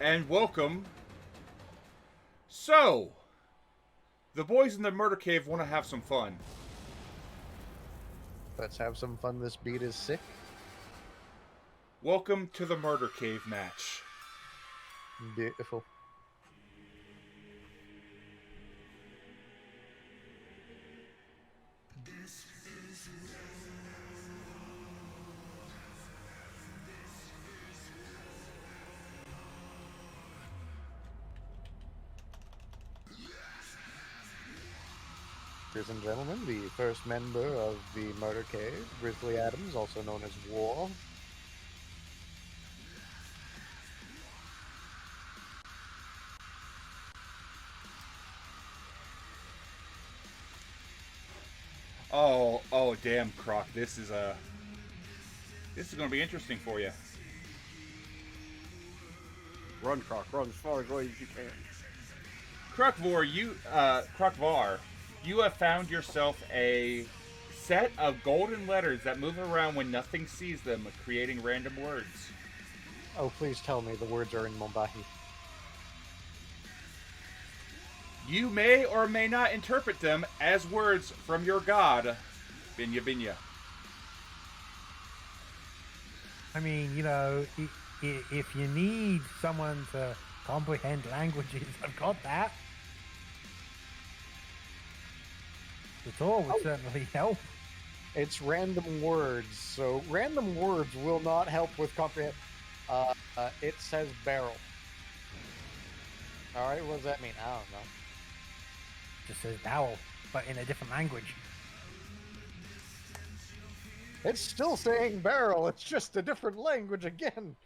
and welcome. So, the boys in the murder cave want to have some fun. Let's have some fun. This beat is sick. Welcome to the murder cave match. Beautiful. Ladies and gentlemen, the first member of the Murder Cave, Grizzly Adams, also known as War. Oh, damn, Croc. This is going to be interesting for you. Run, Croc, run as far away as you can. Crocvar, you have found yourself a set of golden letters that move around when nothing sees them, creating random words. Oh, please tell me the words are in Mombahi. You may or may not interpret them as words from your god, Binya Binya. I mean, if you need someone to comprehend languages, I've got that. The tour would certainly help. It's random words, so random words will not help with comprehend. It says barrel. All right, what does that mean? I don't know. Just says barrel, but in a different language. It's still saying barrel. It's just a different language again.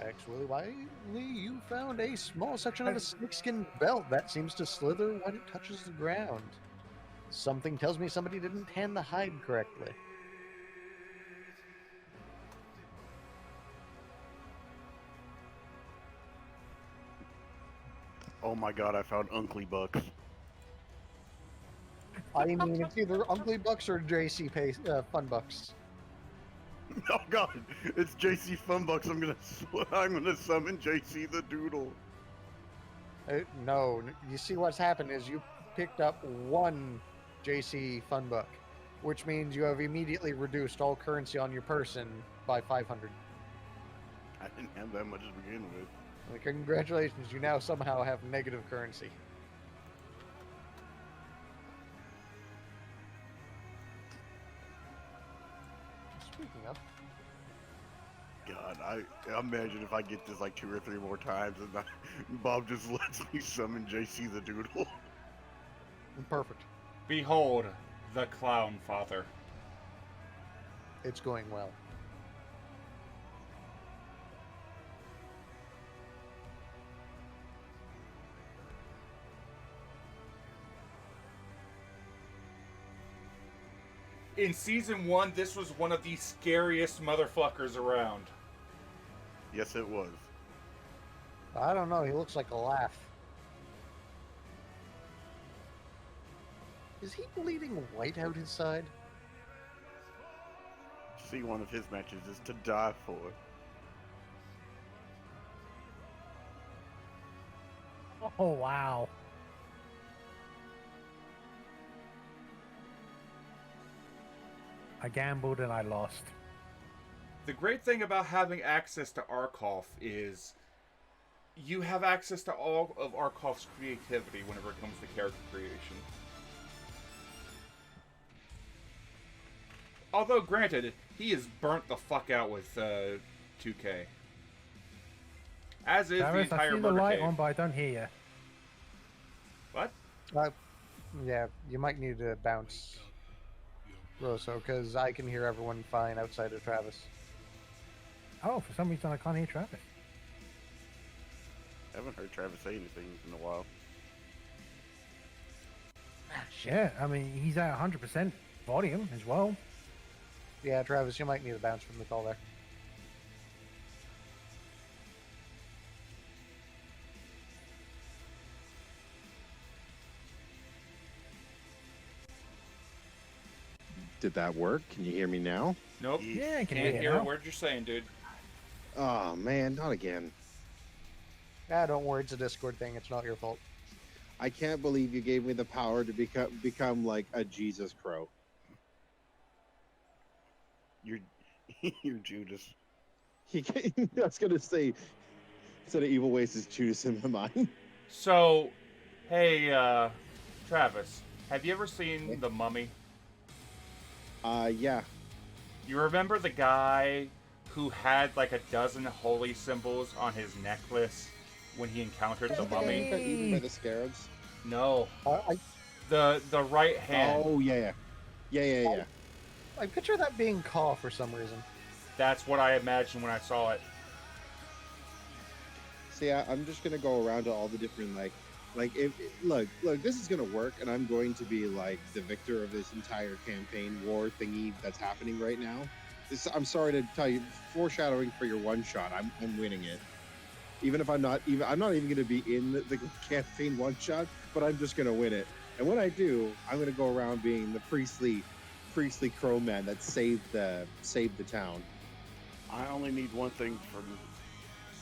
Actually, Wiley, you found a small section of a snakeskin belt that seems to slither when it touches the ground. Something tells me somebody didn't tan the hide correctly. Oh my god, I found Uncle Bucks. I mean, it's either Uncle Bucks or JC Fun Bucks. Oh god, it's JC Funbucks. I'm gonna summon JC the Doodle. No, you see what's happened is you picked up one JC Funbuck, which means you have immediately reduced all currency on your person by 500. I didn't have that much to begin with. Well, congratulations, you now somehow have negative currency. Speaking of, God, I imagine if I get this like 2 or 3 more times and Bob just lets me summon JC the Doodle. perfect. Behold, the clown father. It's going well. In season 1, this was one of the scariest motherfuckers around. Yes, it was. I don't know, he looks like a laugh. Is he bleeding white out his side? See, one of his matches is to die for. Oh, wow. I gambled and I lost. The great thing about having access to Arkoff is you have access to all of Arkoff's creativity whenever it comes to character creation. Although, granted, he is burnt the fuck out with 2K. As is Travis, the I entire see the murder light cave. on, but I don't hear you. What? Yeah, you might need to bounce, Rosso, because I can hear everyone fine outside of Travis. Oh, for some reason I can't hear Travis. I haven't heard Travis say anything in a while. Yeah, I mean, he's at 100% volume as well. Yeah, Travis, you might need a bounce from the call there. Did that work? Can you hear me now? Nope. Yeah, I can Can't hear hear you a now. word you're saying, dude. Oh man, not again. Ah, don't worry, it's a Discord thing. It's not your fault. I can't believe you gave me the power to become like a Jesus crow. You're you're Judas. I was gonna say, instead of evil ways is Judas in my mind. So, hey, Travis, have you ever seen The Mummy? Yeah. You remember the guy who had like a dozen holy symbols on his necklace when he encountered the mummy? Got eaten by the scarabs. No, I, the right hand. Oh yeah. I picture that being Caw for some reason. That's what I imagined when I saw it. See, I'm just gonna go around to all the different if look, this is gonna work, and I'm going to be like the victor of this entire campaign war thingy that's happening right now. I'm sorry to tell you, foreshadowing for your one shot. I'm winning it, even if I'm not even gonna be in the campaign one shot, but I'm just gonna win it. And when I do, I'm gonna go around being the priestly crow man that saved the town. I only need one thing from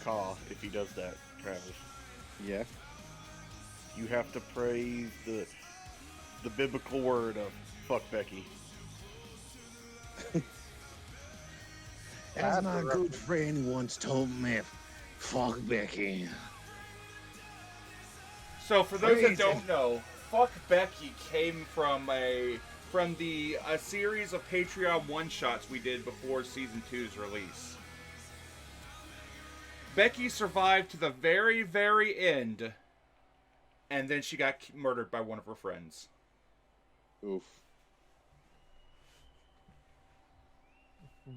Kaw if he does that, Travis. Yeah. You have to praise the biblical word of fuck Becky. As my good friend once told me, fuck Becky. So for those that don't know, Fuck Becky came from a series of Patreon one-shots we did before Season 2's release. Becky survived to the very, very end, and then she got murdered by one of her friends. Oof.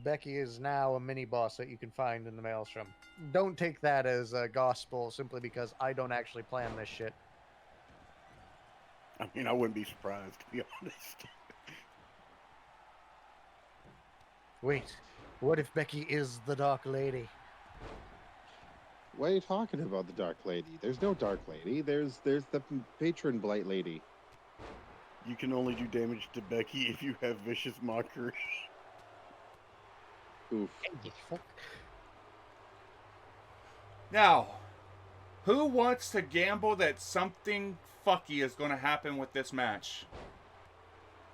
Becky is now a mini boss that you can find in the Maelstrom. Don't take that as gospel simply because I don't actually plan this shit. I mean, I wouldn't be surprised, to be honest. Wait, what if Becky is the Dark Lady? What are you talking about, the Dark Lady? There's no Dark Lady. There's the Patron Blight Lady. You can only do damage to Becky if you have Vicious Mockery. Oof. Now, who wants to gamble that something fucky is going to happen with this match?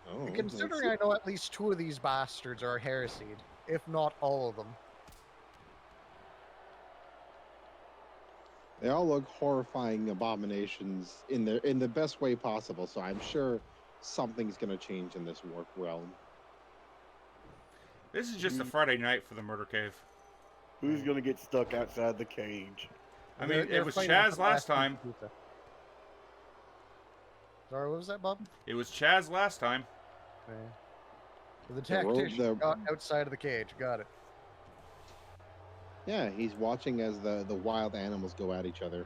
Oh, Considering I know at least two of these bastards are heresied, if not all of them. they all look horrifying abominations in the best way possible. So I'm sure something's gonna change in this warp realm. This is just a Friday night for the Murder Cave. Who's gonna get stuck outside the cage? I mean, They're it was fighting Chaz for last piece of time. pizza. Sorry, what was that, Bob? It was Chaz last time. The The ro- tactician the- got outside of the cage. Got it. Yeah, he's watching as the wild animals go at each other.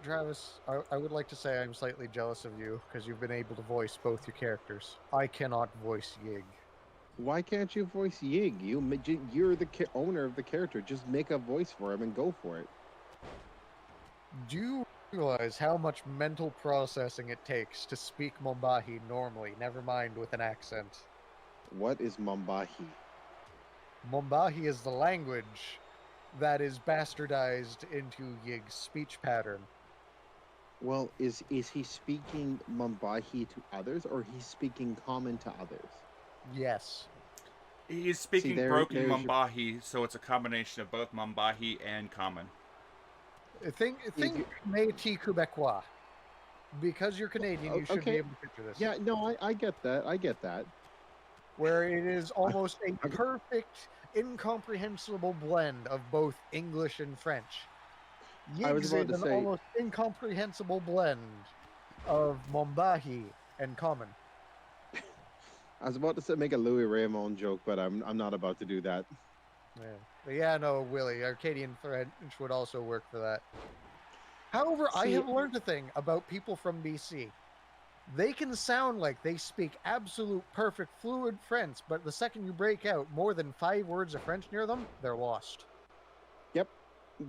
Travis, I would like to say I'm slightly jealous of you because you've been able to voice both your characters. I cannot voice Yig. Why can't you voice Yig? You're the owner of the character. Just make a voice for him and go for it. Do you realize how much mental processing it takes to speak Mombahi normally, never mind with an accent? What is Mombahi? Mombahi is the language that is bastardized into Yig's speech pattern. Well, is he speaking Mombahi to others, or he's speaking common to others? Yes. He's speaking broken there's your- Mumbahi, so it's a combination of both Mumbahi and Common. Think Métis Québécois. Because you're Canadian, you should be Okay. able to picture this. Yeah, no, I get that. I get that. Where it is almost a perfect, incomprehensible blend of both English and French. I was Yig's about is to an say- almost incomprehensible blend of Mombahi and Common. I was about to make a Louis Raymond joke, but I'm not about to do that. Yeah. But yeah, no, Willie, Arcadian French would also work for that. However, I See- have learned a thing about people from BC. They can sound like they speak absolute perfect fluid French, but the second you break out more than 5 words of French near them, they're lost.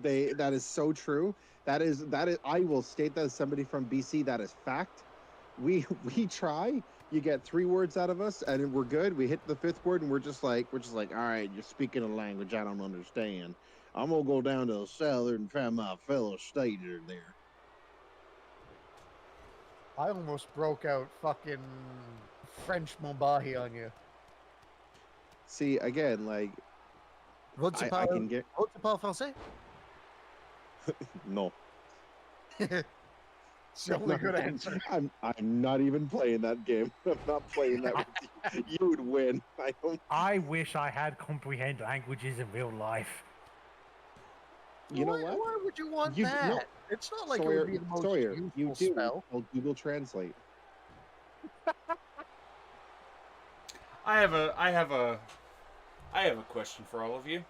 That is so true. That is. I will state that as somebody from BC. That is fact. We try. You get 3 words out of us, and we're good. We hit the 5th word, and we're just like, all right, you're speaking a language I don't understand. I'm gonna go down to the cellar and find my fellow stater there. I almost broke out fucking French Mombahi on you. See, again, like Votre I can get parle français? no. It's the only good answer. I'm not even playing that game. I'm not playing that with you. You would win. I don't. I wish I had comprehend languages in real life. You know why, what? Why would you want You- that? no. It's not like Sawyer, it would be the most Sawyer, useful you do. spell. I'll Google Translate. I have a question for all of you.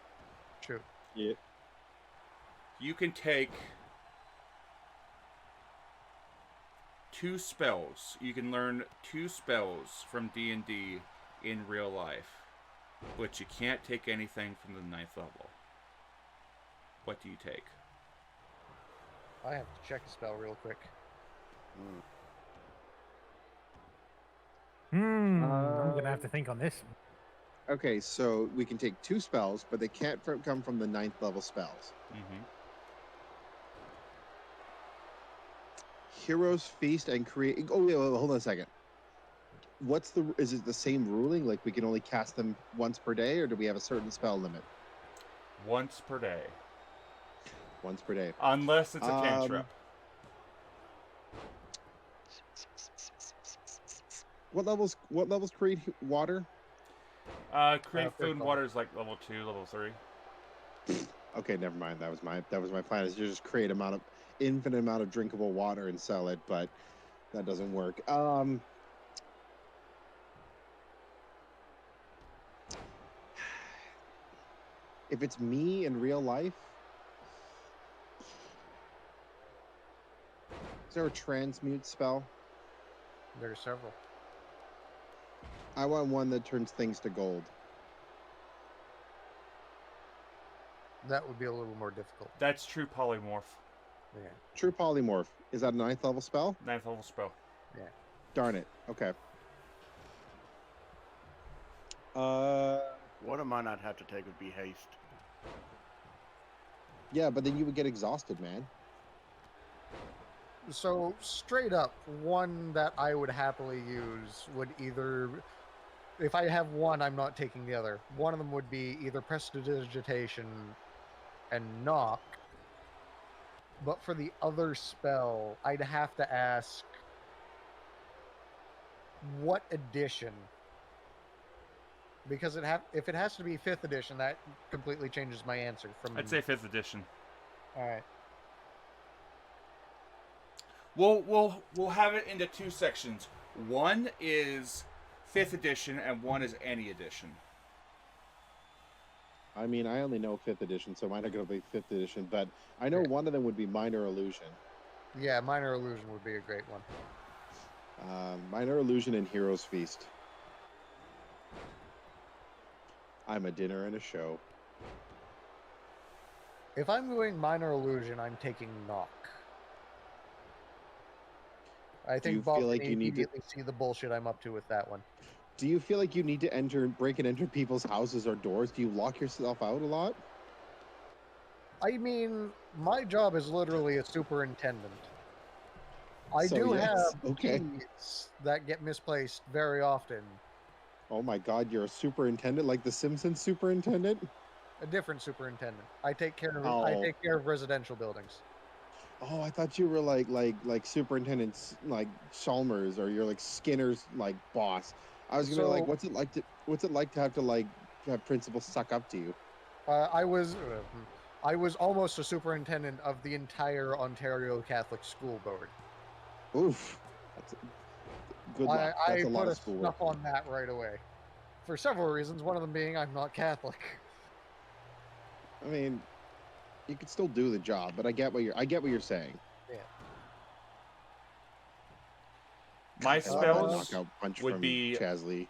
True. Yeah. You can take 2 spells. You can learn 2 spells from D&D in real life, but you can't take anything from the 9th level. What do you take? I have to check the spell real quick. I'm gonna have to think on this. Okay, so we can take 2 spells, but they can't come from the 9th level spells. Mm-hmm. Heroes Feast and create. Oh wait, hold on a second. Is it the same ruling? Like we can only cast them once per day, or do we have a certain spell limit? Once per day. Once per day. Unless it's a cantrip. What levels create water? Create food and level. water is like level 2, level 3. Okay, never mind. That was my plan. Is to just create infinite amount of drinkable water and sell it, but that doesn't work. If it's me in real life, is there a transmute spell? There are several. I want one that turns things to gold. That would be a little more difficult. That's true polymorph. Yeah. True polymorph. Is that a 9th level spell? 9th level spell. Darn it. Okay. One of mine I'd have to take would be haste. Yeah, but then you would get exhausted, man. So straight up, one that I would happily use would either, if I have one, I'm not taking the other. One of them would be either Prestidigitation and Knock. But for the other spell, I'd have to ask what edition. Because if it has to be 5th edition, that completely changes my answer. I'd say 5th edition. All right. We'll have it into 2 sections. One is 5th edition, and one is any edition. I mean, I only know 5th edition, so mine are going to be 5th edition, but I know one of them would be Minor Illusion. Yeah, Minor Illusion would be a great one. Minor Illusion and Heroes Feast. I'm a dinner and a show. If I'm going Minor Illusion, I'm taking Knock. I you think Bob feel like can you need to- immediately see the bullshit I'm up to with that one. Do you feel like you need to break and enter people's houses or doors? Do you lock yourself out a lot? I mean, my job is literally a superintendent. I So, do yes, have okay. keys that get misplaced very often. Oh my god, you're a superintendent like the Simpsons superintendent? A different superintendent. I take care of residential buildings. Oh, I thought you were like superintendents like Chalmers, or you're like Skinner's like boss. I was gonna be like, So- what's it like to have principals suck up to you? I was almost a superintendent of the entire Ontario Catholic School Board. Oof. Good luck. I That's a lot put of a schoolwork. snuff on that right away. For several reasons, one of them being I'm not Catholic. I mean, you could still do the job, but I get what you're saying. My And spells knockout punch would from be- Chasley.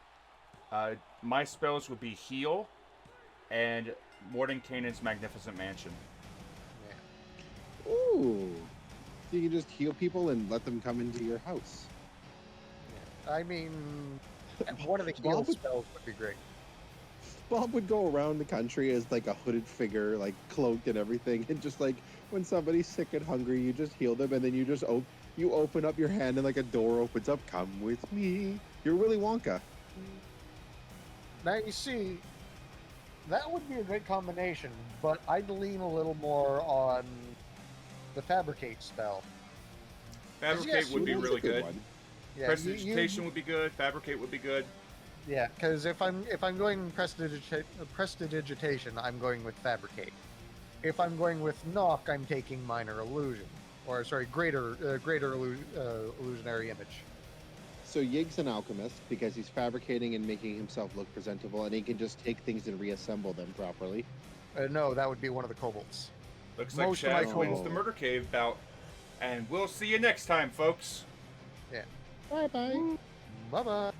my spells would be heal and Mordenkainen's Magnificent Mansion. Yeah. Ooh. So you can just heal people and let them come into your house. I mean, one of the heal Bob would, spells would be great. Bob would go around the country as like a hooded figure, like cloaked and everything, and just like when somebody's sick and hungry, you just heal them, and then you just you open up your hand and like a door opens up. Come with me. You're Willy Wonka. Now you see, that would be a great combination, but I'd lean a little more on the fabricate spell. Fabricate yes, would be That's a really good. one. Yeah, Prestidigitation would be good. Fabricate would be good. yeah, because if I'm going prestidigitation, I'm going with fabricate. If I'm going with knock, I'm taking minor illusion, or sorry, greater illusionary image. So Yig's an alchemist because he's fabricating and making himself look presentable, and he can just take things and reassemble them properly. No, that would be one of the kobolds. Looks like Most of my Shaz wins kobolds- the murder cave bout. And we'll see you next time, folks. Bye bye. Bye bye.